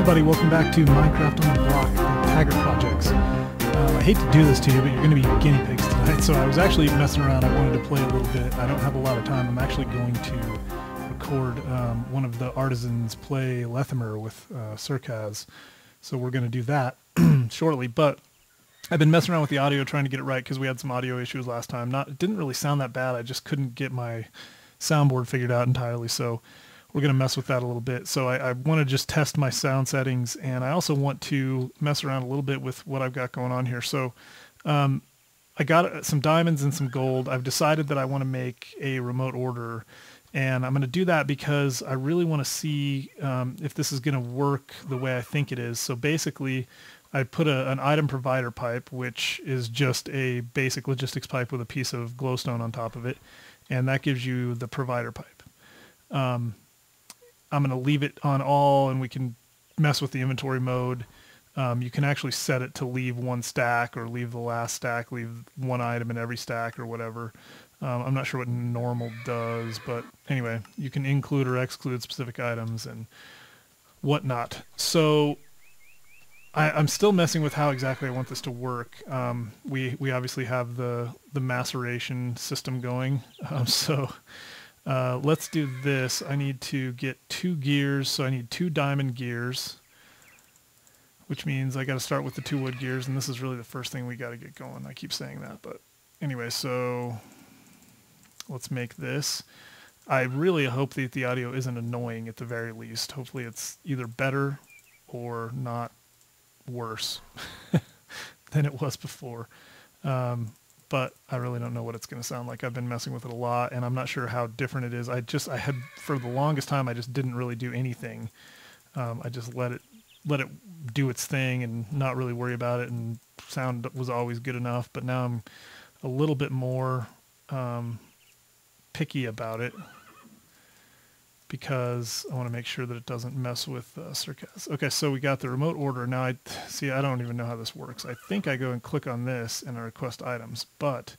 everybody, welcome back to Minecraft on the Block, the Taggart Projects. I hate to do this to you, but you're going to be guinea pigs tonight, so I was actually messing around. I wanted to play a little bit. I don't have a lot of time. I'm actually going to record one of the artisans play Lethimer with Circaz, so we're going to do that shortly, but I've been messing around with the audio trying to get it right because we had some audio issues last time. It didn't really sound that bad. I just couldn't get my soundboard figured out entirely, so we're going to mess with that a little bit. So I want to just test my sound settings, and I also want to mess around a little bit with what I've got going on here. So I got some diamonds and some gold. I've decided that I want to make a remote order, and I'm going to do that because I really want to see if this is going to work the way I think it is. So basically, I put an item provider pipe, which is just a basic logistics pipe with a piece of glowstone on top of it, and that gives you the provider pipe. I'm going to leave it on all, and we can mess with the inventory mode. You can actually set it to leave one stack or leave the last stack, leave one item in every stack or whatever. I'm not sure what normal does, but anyway, you can include or exclude specific items and whatnot. So I'm still messing with how exactly I want this to work. We obviously have the maceration system going, so let's do this. I need to get 2 gears, so I need 2 diamond gears, which means I got to start with the 2 wood gears, and this is really the first thing we got to get going. I keep saying that, but anyway, so let's make this. I really hope that the audio isn't annoying at the very least. Hopefully it's either better or not worse than it was before. But I really don't know what it's going to sound like. I've been messing with it a lot, and I'm not sure how different it is. I had, for the longest time, I just didn't really do anything. I just let it do its thing and not really worry about it, and sound was always good enough. But now I'm a little bit more picky about it because I want to make sure that it doesn't mess with Circaz. Okay, so we got the remote order. Now I don't even know how this works. I think I go and click on this and I request items, but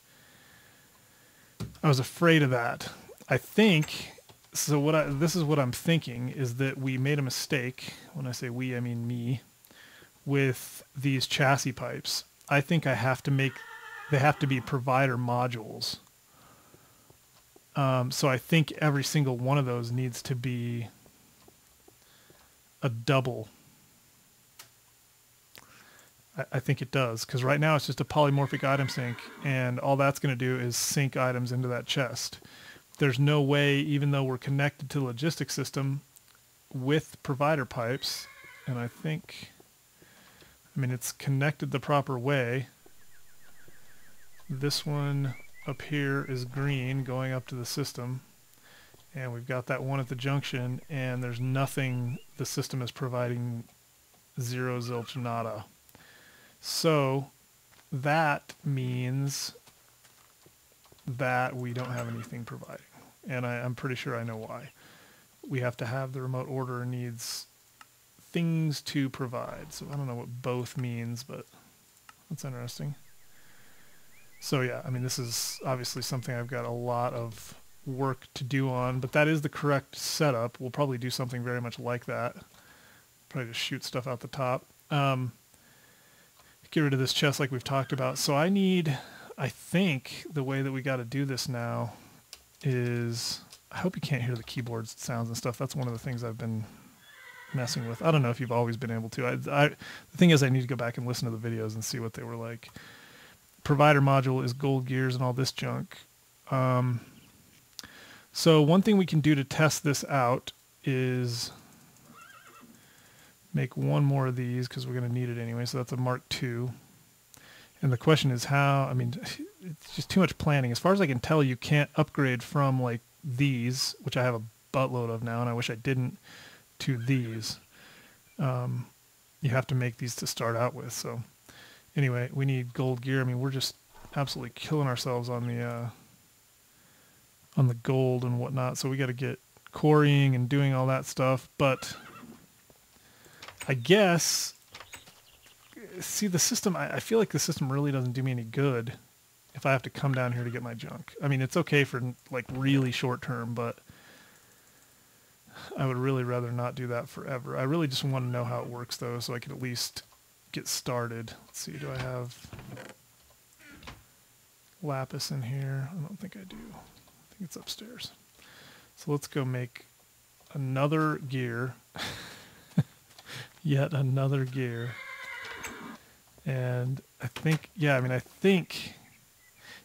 I was afraid of that. I think, so this is what I'm thinking, is that we made a mistake. When I say we, I mean me, with these chassis pipes. I think they have to be provider modules. So I think every single one of those needs to be a double. I think it does, because right now it's just a polymorphic item sync, and all that's going to do is sync items into that chest. There's no way, even though we're connected to the logistics system with provider pipes, and I mean, it's connected the proper way. This one up here is green going up to the system, and we've got that one at the junction, and there's nothing. The system is providing 0 zilch nada. So that means that we don't have anything providing, and I'm pretty sure I know why. We have to have the remote order needs things to provide. So I don't know what both means, but that's interesting. So yeah, I mean, this is obviously something I've got a lot of work to do on, but that is the correct setup. We'll probably do something very much like that. Probably just shoot stuff out the top. Get rid of this chest like we've talked about. So I think the way that we got to do this now is, I hope you can't hear the keyboard sounds and stuff. That's one of the things I've been messing with. I don't know if you've always been able to. The thing is, I need to go back and listen to the videos and see what they were like. Provider module is gold gears and all this junk. So one thing we can do to test this out is make one more of these, because we're going to need it anyway. So that's a Mark II. And the question is how, I mean, it's just too much planning. As far as I can tell, you can't upgrade from like these, which I have a buttload of now, and I wish I didn't, to these. You have to make these to start out with. So anyway, we need gold gear. I mean, we're just absolutely killing ourselves on the gold and whatnot. So we got to get quarrying and doing all that stuff. But I guess, see, the system, I feel like the system really doesn't do me any good if I have to come down here to get my junk. I mean, it's okay for like really short term, but I would really rather not do that forever. I really just want to know how it works though, so I can at least get started. Let's see, do I have lapis in here? I don't think I do. I think it's upstairs. So let's go make another gear. Yet another gear. And I think, yeah, I mean, I think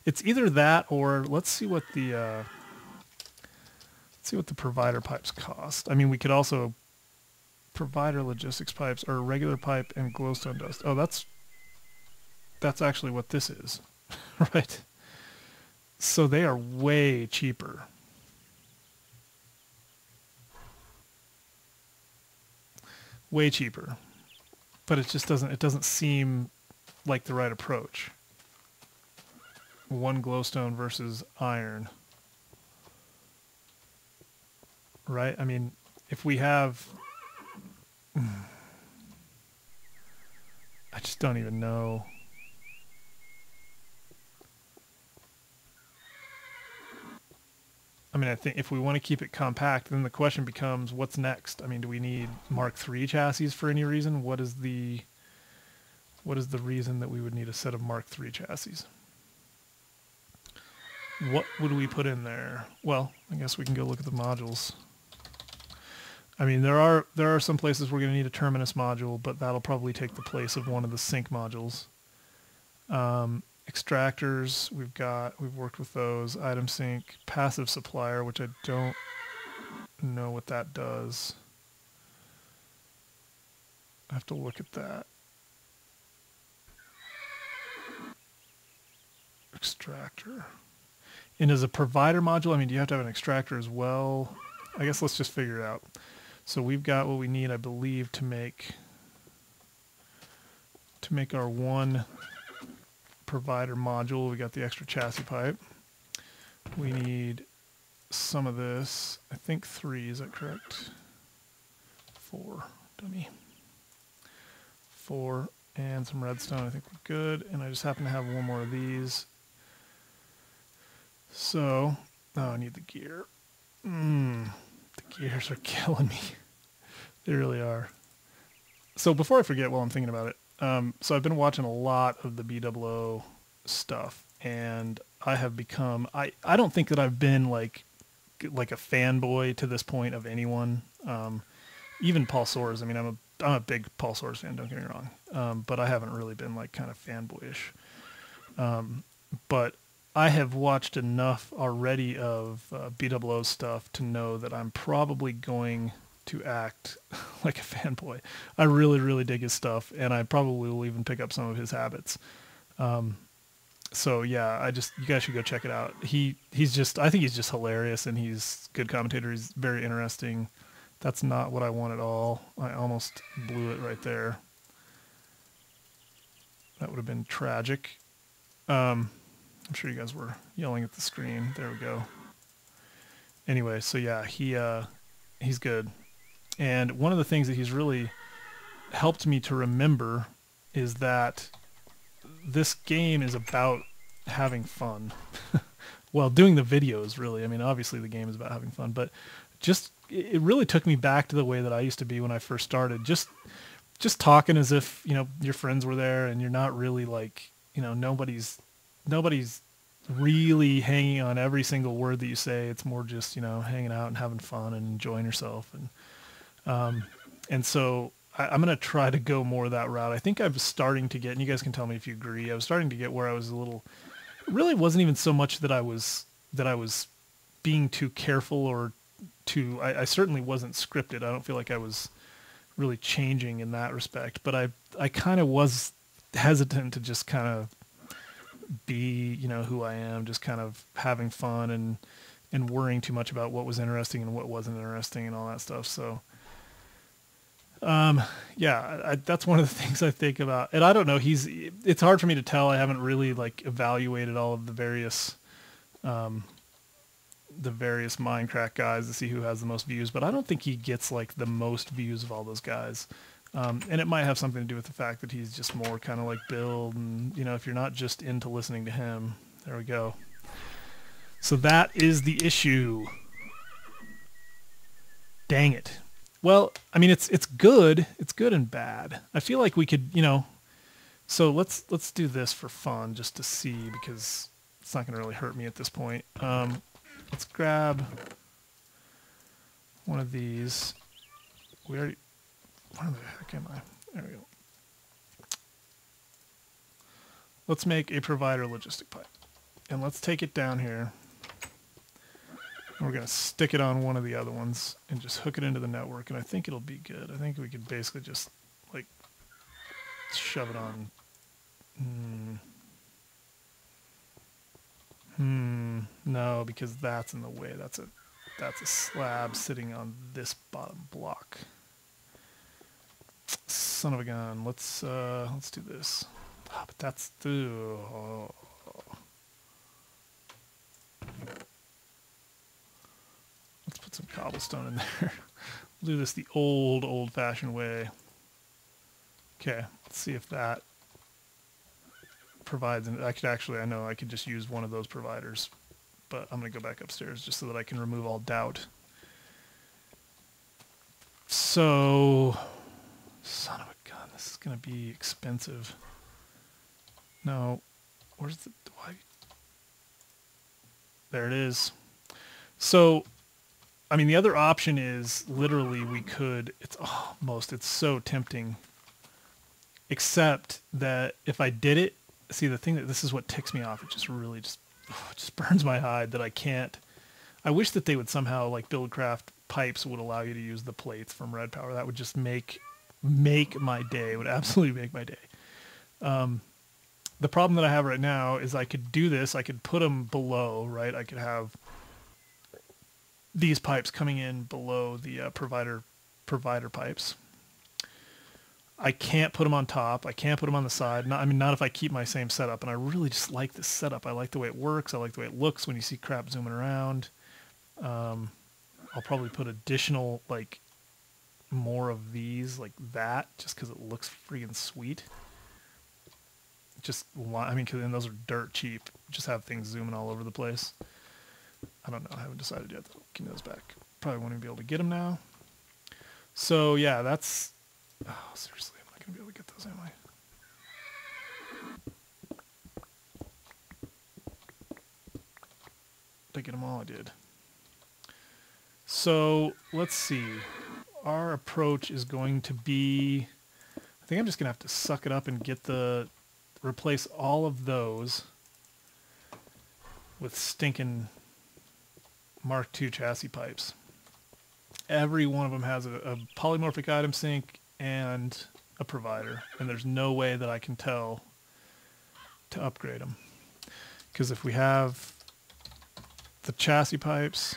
it's either that or let's see what the provider pipes cost. I mean, we could also provider logistics pipes or regular pipe and glowstone dust. Oh, that's actually what this is, right? So they are way cheaper. Way cheaper. But it just doesn't seem like the right approach. One glowstone versus iron. Right? I mean, if we have... I just don't even know. I mean, I think if we want to keep it compact, then the question becomes, what's next? I mean, do we need Mark III chassis for any reason? What is the reason that we would need a set of Mark III chassis? What would we put in there? Well, I guess we can go look at the modules. I mean, there are some places we're going to need a terminus module, but that'll probably take the place of one of the sync modules. Extractors, we've worked with those. Item sync, passive supplier, which I don't know what that does. I have to look at that. Extractor. And as a provider module, I mean, do you have to have an extractor as well? I guess let's just figure it out. So we've got what we need, I believe, to make our one provider module. We got the extra chassis pipe. We need some of this. I think 3, is that correct? 4, dummy. 4 and some redstone. I think we're good. And I just happen to have one more of these. So, oh, I need the gear. The gears are killing me. They really are. So before I forget while I'm thinking about it, so I've been watching a lot of the BWO stuff, and I have become, I don't think that I've been like a fanboy to this point of anyone. Even Paul Soares. I mean, I'm a big Paul Soares fan, don't get me wrong. But I haven't really been like kind of fanboyish. But I have watched enough already of BWO stuff to know that I'm probably going to act like a fanboy. I really, really dig his stuff, and I probably will even pick up some of his habits. So yeah, you guys should go check it out. I think he's just hilarious, and he's a good commentator. He's very interesting. That's not what I want at all. I almost blew it right there. That would have been tragic. I'm sure you guys were yelling at the screen. There we go. Anyway, so yeah, he's good. And one of the things that he's really helped me to remember is that this game is about having fun. Well, doing the videos, really. I mean, obviously the game is about having fun, but it really took me back to the way that I used to be when I first started. Just talking as if, your friends were there, and you're not really like, nobody's really hanging on every single word that you say. It's more just, hanging out and having fun and enjoying yourself. And so I'm going to try to go more that route. I think I'm starting to get, and you guys can tell me if you agree, I was starting to get where I was it really wasn't even so much that I was being too careful or I certainly wasn't scripted. I don't feel like I was really changing in that respect, but I kind of was hesitant to just kind of be, who I am, just kind of having fun and worrying too much about what was interesting and what wasn't interesting and all that stuff. So, yeah, that's one of the things I think about. And I don't know, it's hard for me to tell. I haven't really like evaluated all of the various Minecraft guys to see who has the most views, but I don't think he gets like the most views of all those guys. And it might have something to do with the fact that he's just more kind of like Build, and if you're not just into listening to him, there we go. So that is the issue. Dang it. Well, I mean, it's good. It's good and bad. I feel like we could, so let's do this for fun just to see, because it's not going to really hurt me at this point. Let's grab one of these. Where the heck am I? There we go. Let's make a provider logistic pipe. And let's take it down here. And we're going to stick it on one of the other ones and just hook it into the network. And I think it'll be good. I think we could basically just like shove it on. No, because that's in the way. That's a slab sitting on this bottom block. Son of a gun. Let's do this. Oh, but that's let's put some cobblestone in there. We'll do this the old-fashioned way. Okay, let's see if that provides. And I know I could just use one of those providers, but I'm going to go back upstairs just so that I can remove all doubt. So, son of a gun, this is going to be expensive. No, where's the, why? There it is. So, I mean, the other option is literally we could, it's so tempting. Except that if I did it, see the thing this is what ticks me off. It just really it just burns my hide that I can't. I wish that they would somehow, like Buildcraft pipes would allow you to use the plates from Red Power. That would just make my day. It would absolutely make my day. The problem that I have right now is I could do this. I could put them below, right? I could have these pipes coming in below the provider pipes. I can't put them on top. I can't put them on the side. Not if I keep my same setup. And I really just like this setup. I like the way it works. I like the way it looks when you see crap zooming around. I'll probably put additional, like, more of these like that, just because it looks freaking sweet. Because then those are dirt cheap. Just have things zooming all over the place. I don't know. I haven't decided yet. Give me those back. Probably won't even be able to get them now. So yeah, that's... Oh, seriously, I'm not going to be able to get those, am I? Did I get them all? I did. So let's see. Our approach is going to be... I think I'm just going to have to suck it up and get replace all of those with stinking Mark II chassis pipes. Every one of them has a polymorphic item sink and a provider, and there's no way that I can tell to upgrade them. Because if we have the chassis pipes,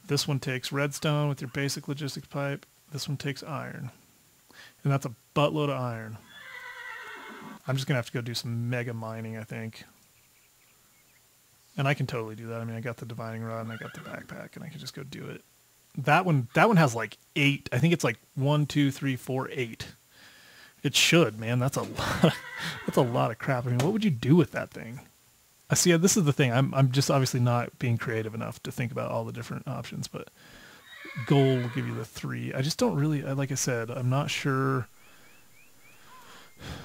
this one takes redstone with your basic logistics pipe, this one takes iron. And that's a buttload of iron. I'm just going to have to go do some mega mining, I think. And I can totally do that. I mean, I got the divining rod and I got the backpack, and I can just go do it. That one has like 8. I think it's like 1, 2, 3, 4, 8. It should, man. That's a lot. That's a lot of crap. I mean, what would you do with that thing? I see. This is the thing. I'm just obviously not being creative enough to think about all the different options. But gold will give you the 3. I just don't really. Like I said, I'm not sure.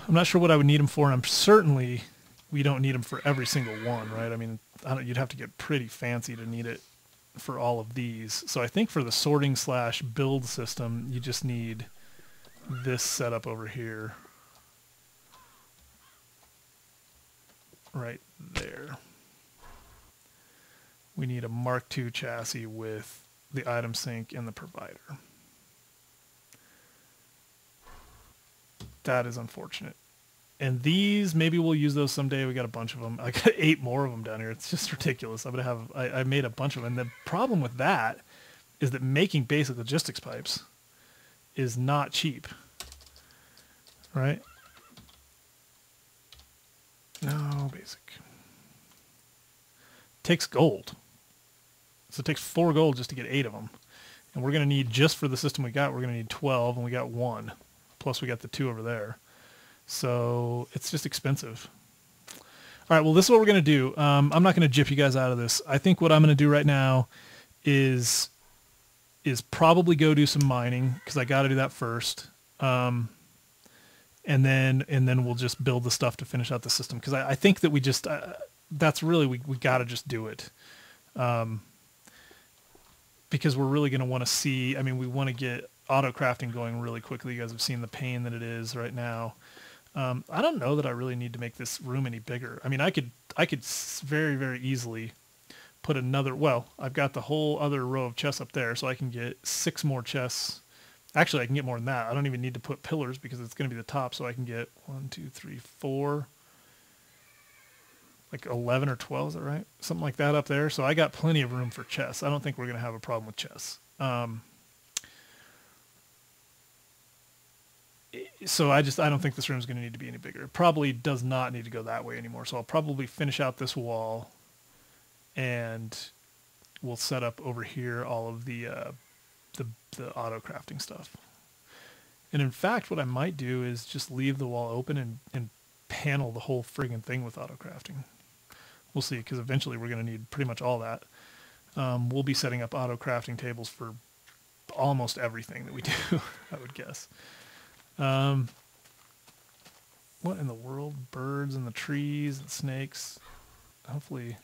I'm not sure what I would need them for, and I'm certainly we don't need them for every single one, right? I mean, you'd have to get pretty fancy to need it for all of these. So I think for the sorting / build system, you just need this setup over here. Right there. We need a Mark II chassis with the item sink and the provider. That is unfortunate. And these, maybe we'll use those someday. We got a bunch of them. I got 8 more of them down here. It's just ridiculous. I made a bunch of them. And the problem with that is that making basic logistics pipes is not cheap. Right? No, basic. Takes gold. So it takes 4 gold just to get 8 of them. And we're going to need, just for the system we got, we're going to need 12, and we got 1. Plus we got the 2 over there. So it's just expensive. All right, well, this is what we're going to do. I'm not going to gyp you guys out of this. I think what I'm going to do right now is is probably go do some mining, because I got to do that first. And then we'll just build the stuff to finish out the system. Because I think that we just, that's really, we got to just do it. Because we're really going to want to see, I mean, we want to get auto crafting going really quickly. You guys have seen the pain that it is right now. I don't know that I really need to make this room any bigger. I mean, I could very, very easily put another, well, I've got the whole other row of chests up there, so I can get 6 more chests. Actually, I can get more than that. I don't even need to put pillars because it's going to be the top, so I can get 1, 2, 3, 4, like 11 or 12, is that right? Something like that up there. So I got plenty of room for chests. I don't think we're going to have a problem with chests. So I don't think this room is going to need to be any bigger. It probably does not need to go that way anymore. So I'll probably finish out this wall, and we'll set up over here all of the auto crafting stuff. And in fact, what I might do is just leave the wall open and panel the whole friggin' thing with auto crafting. We'll see, because eventually we're going to need pretty much all that. We'll be setting up auto crafting tables for almost everything that we do, I would guess. What in the world? Birds and the trees and snakes. Hopefully,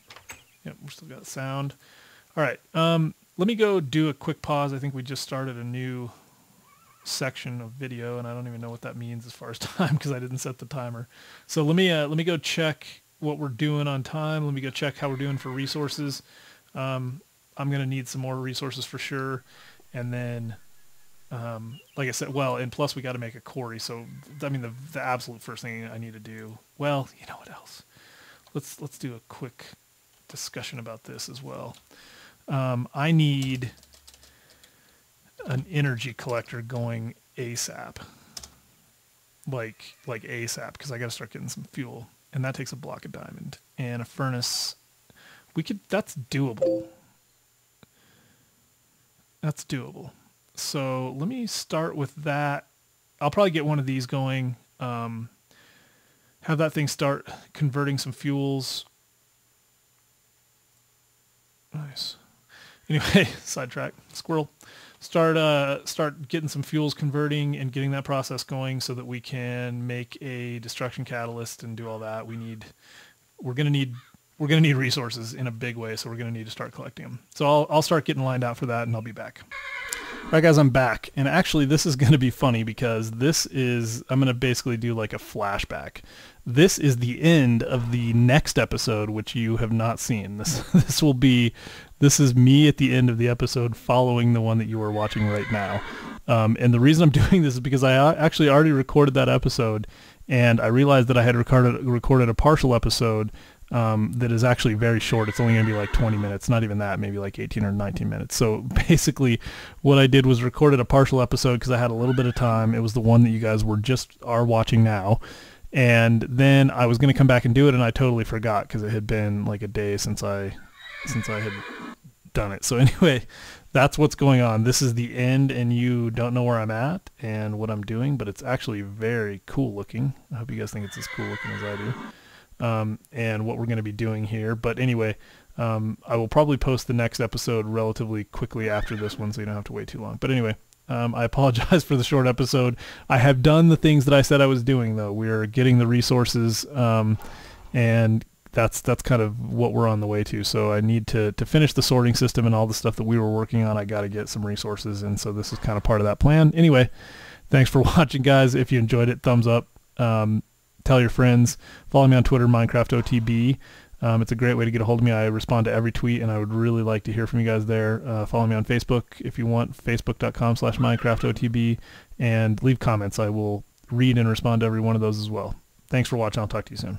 yep, we still got sound. All right, let me go do a quick pause. I think we just started a new section of video, and I don't even know what that means as far as time, because I didn't set the timer. So let me go check what we're doing on time. Let me go check how we're doing for resources. I'm going to need some more resources for sure. And then, like I said, well, and plus we got to make a quarry. So, I mean, the absolute first thing I need to do, well, you know what else? Let's do a quick discussion about this as well. I need an energy collector going ASAP. Like ASAP, because I got to start getting some fuel. And that takes a block of diamond. And a furnace, that's doable. That's doable. So let me start with that. I'll probably get one of these going. Have that thing start converting some fuels. Nice. Anyway, sidetrack. Squirrel. Start getting some fuels converting and getting that process going so that we can make a destruction catalyst and do all that. We're gonna need resources in a big way, so we're gonna need to start collecting them. So I'll start getting lined out for that, and I'll be back. All right, guys, I'm back, and actually this is gonna be funny because I'm gonna basically do like a flashback. This is the end of the next episode, which you have not seen. This is me at the end of the episode following the one that you are watching right now. And the reason I'm doing this is because I actually already recorded that episode, and I realized that I had recorded a partial episode that is actually very short. It's only going to be like 20 minutes, not even that, maybe like 18 or 19 minutes. So basically what I did was recorded a partial episode because I had a little bit of time. It was the one that you guys are watching now. And then I was going to come back and do it, and I totally forgot because it had been like a day since I had done it. So anyway, that's what's going on. This is the end, and you don't know where I'm at and what I'm doing, but it's actually very cool looking. I hope you guys think it's as cool looking as I do. And what we're going to be doing here. But anyway, I will probably post the next episode relatively quickly after this one, so you don't have to wait too long. But anyway, I apologize for the short episode. I have done the things that I said I was doing, though. We're getting the resources, and that's kind of what we're on the way to. So I need to finish the sorting system and all the stuff that we were working on. I got to get some resources, and so this is kind of part of that plan. Anyway, thanks for watching, guys. If you enjoyed it, thumbs up. Tell your friends. Follow me on Twitter, MinecraftOTB. It's a great way to get a hold of me. I respond to every tweet, and I would really like to hear from you guys there. Follow me on Facebook if you want, facebook.com/MinecraftOTB, and leave comments. I will read and respond to every one of those as well. Thanks for watching. I'll talk to you soon.